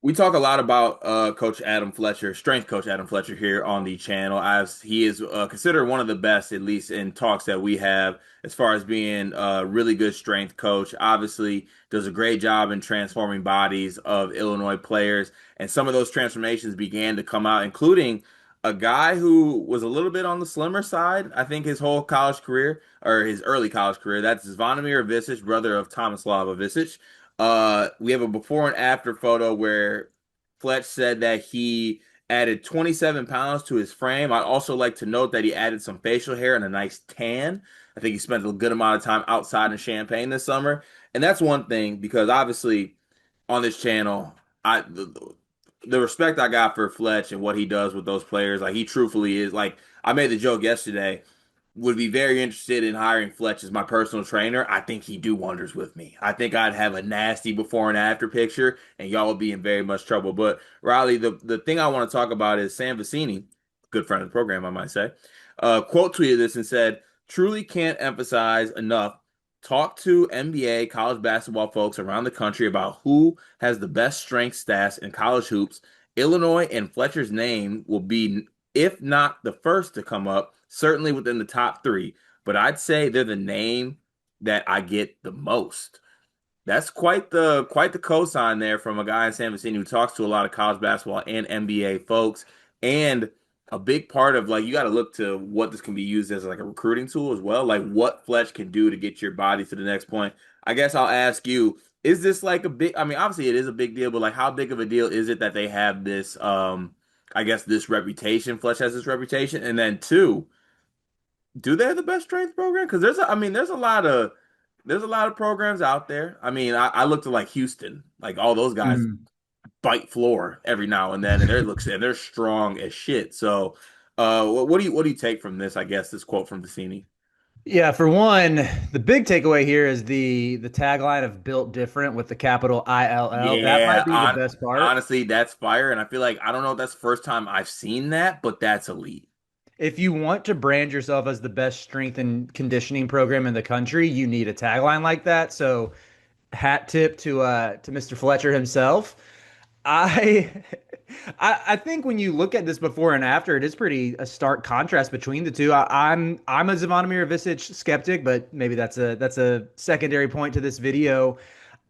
We talk a lot about Coach Adam Fletcher, strength coach Adam Fletcher here on the channel, as he is considered one of the best, at least in talks that we have, as far as being a really good strength coach. Obviously, does a great job in transforming bodies of Illinois players, and some of those transformations began to come out, including a guy who was a little bit on the slimmer side, I think his whole college career, or his early college career. That's Zvonimir Ivisic, brother of Tomislav Ivisic. We have a before and after photo where Fletch said that he added 27 pounds to his frame. I'd also like to note that he added some facial hair and a nice tan. I think he spent a good amount of time outside in Champaign this summer. And that's one thing because obviously on this channel, the respect I got for Fletch and what he does with those players, like he truthfully is like I made the joke yesterday would be very interested in hiring Fletch as my personal trainer. I think he'd do wonders with me. I think I'd have a nasty before and after picture, and y'all would be in very much trouble. But Riley, the thing I want to talk about is Sam Vecini, good friend of the program, I might say, quote tweeted this and said, "Truly can't emphasize enough. Talk to NBA college basketball folks around the country about who has the best strength stats in college hoops. Illinois and Fletcher's name will be, if not the first to come up, certainly within the top three. But I'd say they're the name that I get the most." That's quite the cosign there from a guy in San Vicente who talks to a lot of college basketball and NBA folks. And a big part of like you got to look to what this can be used as like a recruiting tool as well, like what Fletch can do to get your body to the next point. I guess I'll ask you, is this like a big, I mean, obviously it is a big deal, but like how big of a deal is it that they have this I guess this reputation, Fletch has this reputation, and then two, do they have the best strength program? Because I mean, there's a lot of programs out there. I mean, I looked at like Houston, like all those guys Mhm. bite floor every now and then, and they're strong as shit. So, what do you take from this? I guess this quote from Vicini. Yeah, for one, the big takeaway here is the tagline of "Built Different" with the capital ILL. That Yeah, might be the best part. honestly, that's fire, and I feel like I don't know if that's the first time I've seen that, but that's elite. If you want to brand yourself as the best strength and conditioning program in the country, you need a tagline like that. So, hat tip to Mr. Fletcher himself. I I think when you look at this before and after, it is pretty a stark contrast between the two. I'm a Zvonimir Ivisic skeptic, but maybe that's a secondary point to this video.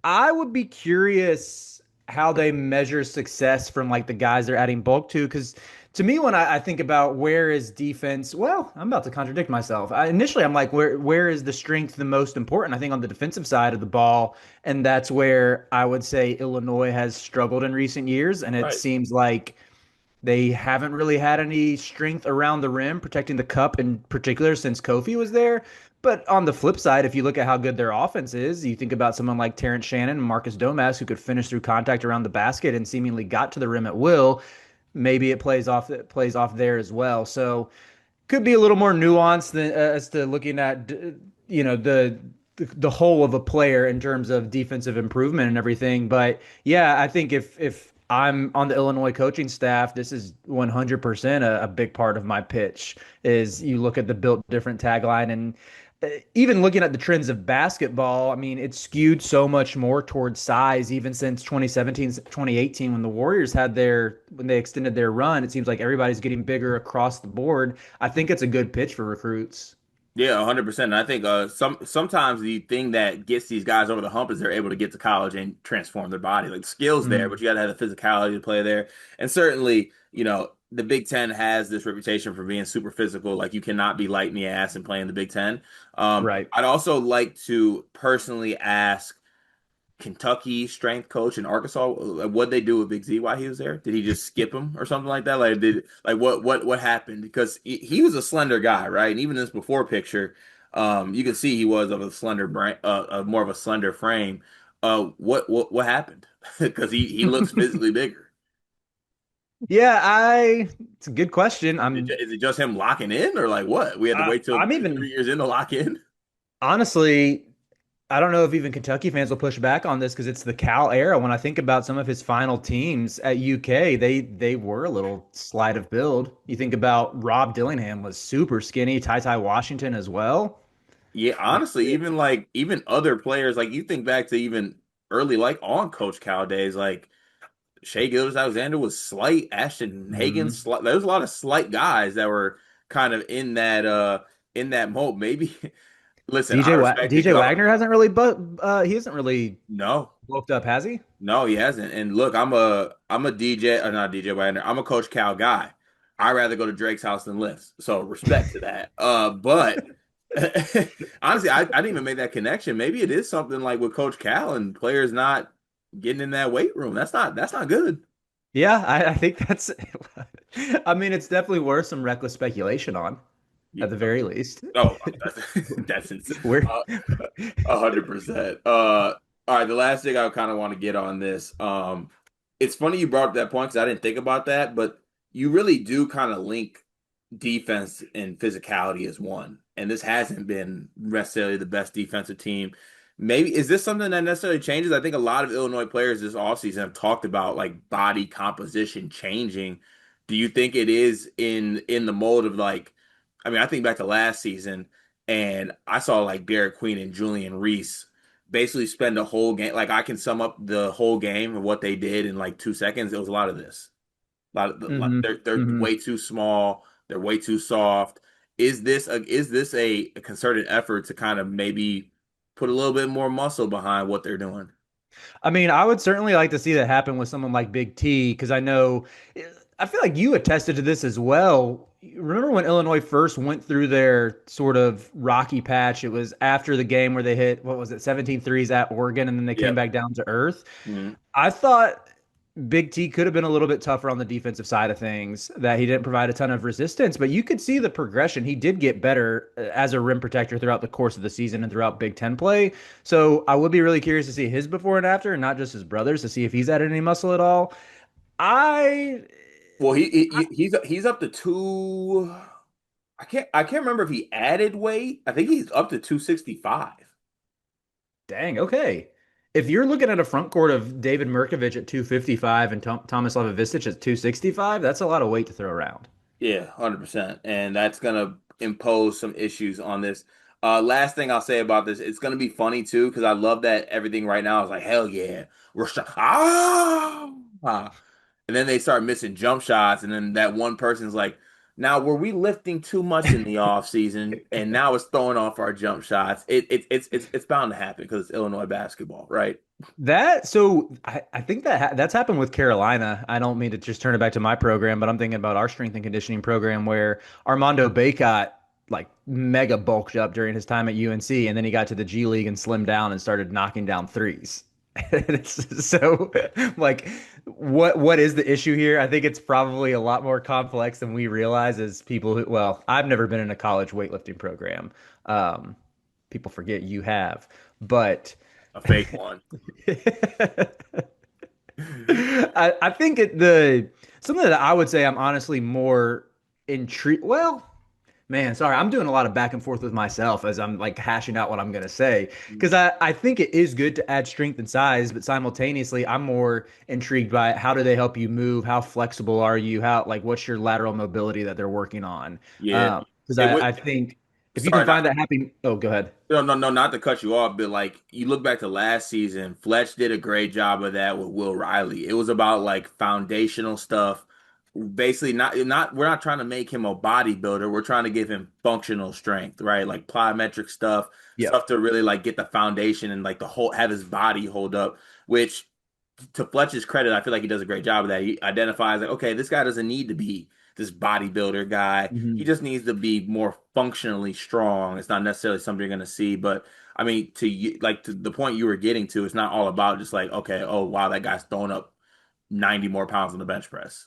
I would be curious how they measure success from like the guys they're adding bulk to, because to me, when I think about where is defense, well, I'm about to contradict myself. Initially, I'm like, where is the strength the most important? I think on the defensive side of the ball, and that's where I would say Illinois has struggled in recent years, and it Right. seems like they haven't really had any strength around the rim, protecting the cup in particular since Kofi was there. But on the flip side, if you look at how good their offense is, you think about someone like Terrence Shannon and Marcus Domask, who could finish through contact around the basket and seemingly got to the rim at will. Maybe it plays off there as well. So could be a little more nuanced than, as to looking at the whole of a player in terms of defensive improvement and everything. But yeah, I think if I'm on the Illinois coaching staff, this is 100% a big part of my pitch. Is you look at the built different tagline, and even looking at the trends of basketball, I mean, it's skewed so much more towards size, even since 2017, 2018, when the Warriors when they extended their run. It seems like everybody's getting bigger across the board. I think it's a good pitch for recruits. Yeah, 100%. I think sometimes the thing that gets these guys over the hump is they're able to get to college and transform their body. Like the skills there, but Mm. you got to have the physicality to play there. And certainly, the Big Ten has this reputation for being super physical. Like you cannot be light in the ass and play in the Big Ten. Right. I'd also like to personally ask Kentucky strength coach in Arkansas, what they do with Big Z while he was there? Did he just skip him or something like that? Like what happened? Because he was a slender guy, right? And even this before picture, you can see he was of a slender brain, more of a slender frame. What happened? Because he looks physically bigger. Yeah, it's a good question. Is it just him locking in, or like what? We had to wait till I'm 3 even years in to lock in. honestly, I don't know if even Kentucky fans will push back on this because it's the Cal era. When I think about some of his final teams at UK, they were a little slight of build. You think about Rob Dillingham was super skinny, Ty Ty Washington as well. Yeah, honestly, even other players, like you think back to even early like on Coach Cal days, like. Shea Gilgeous-Alexander was slight. Ashton Hagen Hmm. slight. There was a lot of slight guys that were kind of in that mold. Maybe listen, I respect the DJ GOAT. Wagner hasn't really, but he hasn't really No, bulked up, has he? no, he hasn't. And look, I'm a DJ, or not DJ Wagner. I'm a Coach Cal guy. I'd rather go to Drake's house than Lift's. So respect to that. But honestly, I didn't even make that connection. Maybe it is something like with Coach Cal and players not getting in that weight room. That's not good. Yeah, I think that's. I mean, it's definitely worth some reckless speculation on, Yeah. at the very least. Oh, that's insane. We're 100%. All right, the last thing I kind of want to get on this. It's funny you brought up that point because I didn't think about that, but you really do kind of link defense and physicality as one. And this hasn't been necessarily the best defensive team. Maybe is this something that necessarily changes? I think a lot of Illinois players this offseason have talked about like body composition changing. Do you think it is in the mold of like, I mean, I think back to last season and I saw like Derek Queen and Julian Reese basically spend the whole game. Like I can sum up the whole game and what they did in like 2 seconds. It was a lot of this. A lot of like, hmm they're hmm way too small. They're way too soft. Is this a concerted effort to kind of maybe put a little bit more muscle behind what they're doing? I mean, I would certainly like to see that happen with someone like Big T because I know, I feel like you attested to this as well. Remember when Illinois first went through their sort of rocky patch? It was after the game where they hit, what was it, 17 threes at Oregon, and then they came Yep. back down to earth. Mhm. I thought Big T could have been a little bit tougher on the defensive side of things, that he didn't provide a ton of resistance, but you could see the progression. He did get better as a rim protector throughout the course of the season and throughout Big Ten play. So I would be really curious to see his before and after, and not just his brothers, to see if he's added any muscle at all. I, Well, he's up to two. I can't remember if he added weight. I think he's up to 265. dang, okay. If you're looking at a front court of David Mirkovich at 255 and Thomas Levovisich at 265, that's a lot of weight to throw around. Yeah, 100%. And that's gonna impose some issues on this. Last thing I'll say about this, it's gonna be funny too, because I love that everything right now is like, hell yeah, we're and then they start missing jump shots, and then that one person's like, now were we lifting too much in the off season, and now it's throwing off our jump shots? It's bound to happen because it's Illinois basketball, right? I think that's happened with Carolina. I don't mean to just turn it back to my program, but I'm thinking about our strength and conditioning program where Armando Bacot like mega bulked up during his time at UNC, and then he got to the G League and slimmed down and started knocking down threes. So like what is the issue here? I think it's probably a lot more complex than we realize as people who, well, I've never been in a college weightlifting program. Um, People forget you have, but A fake one. I think the something that I would say I'm honestly more intrigued. Well, man, sorry, I'm doing a lot of back and forth with myself as I'm like hashing out what I'm gonna say because I think it is good to add strength and size, but simultaneously I'm more intrigued by how do they help you move? How flexible are you? How like what's your lateral mobility that they're working on? Yeah. Because It I would. think if you can Sorry, find not that happy, oh, go ahead. no, no, no, not to cut you off, but like you look back to last season, Fletch did a great job of that with Will Riley. It was about like foundational stuff. Basically, not we're not trying to make him a bodybuilder. We're trying to give him functional strength, right? Like plyometric stuff, Yep. stuff to really like get the foundation and like the whole have his body hold up, which to Fletcher's credit, I feel like he does a great job of that. He identifies like, okay, this guy doesn't need to be this bodybuilder guy. He Mhm. just needs to be more functionally strong. It's not necessarily something you're going to see, but I mean, like to the point you were getting to, it's not all about just like, okay, oh wow, that guy's throwing up 90 more pounds on the bench press.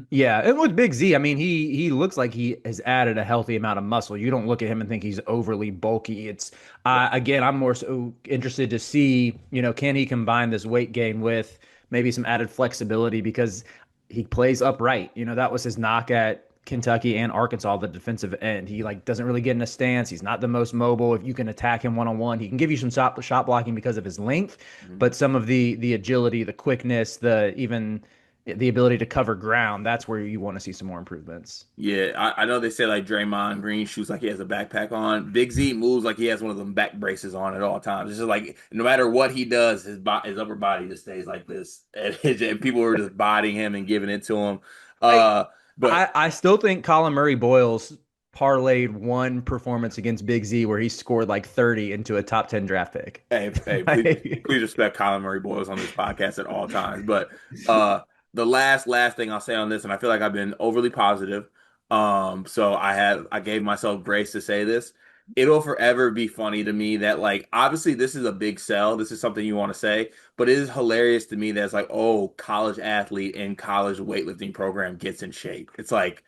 Yeah, and with Big Z, I mean, he looks like he has added a healthy amount of muscle. You don't look at him and think he's overly bulky. It's Yep. again, I'm more so interested to see, can he combine this weight gain with maybe some added flexibility because he plays upright. That was his knock at Kentucky and Arkansas, the defensive end. He like doesn't really get in a stance. He's not the most mobile. If you can attack him one on one, he can give you some shot blocking because of his length, Mhm. but some of the agility, the quickness, the even the ability to cover ground, that's where you want to see some more improvements. Yeah, I know they say like Draymond Green shoots like he has a backpack on. Big Z moves like he has one of them back braces on at all times. It's just like no matter what he does, his upper body just stays like this, and people are just bodying him and giving it to him. I, Uh, but I still think Colin Murray Boyles parlayed one performance against Big Z where he scored like 30 into a top 10 draft pick. hey, Like, please respect Colin Murray Boyles on this podcast at all times. But uh, the last thing I'll say on this, and I feel like I've been overly positive. So I gave myself grace to say this. It'll forever be funny to me that like obviously this is a big sell. This is something you want to say, but it is hilarious to me that it's like, oh, college athlete in college weightlifting program gets in shape. It's like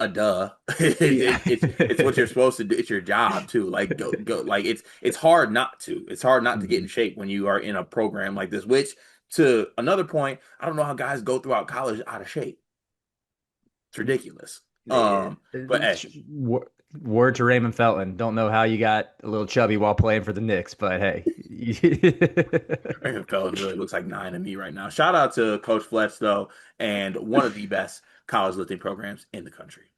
a duh. yeah. It's what you're supposed to do. It's your job too. Like go like it's hard not to. It's hard not to get in Mhm. shape when you are in a program like this, which to another point, I don't know how guys go throughout college out of shape. It's ridiculous. Yeah. But hey, Word to Raymond Felton. Don't know how you got a little chubby while playing for the Knicks, but hey. Raymond Felton really looks like nine to me right now. Shout out to Coach Fletch though, and one of the best college lifting programs in the country.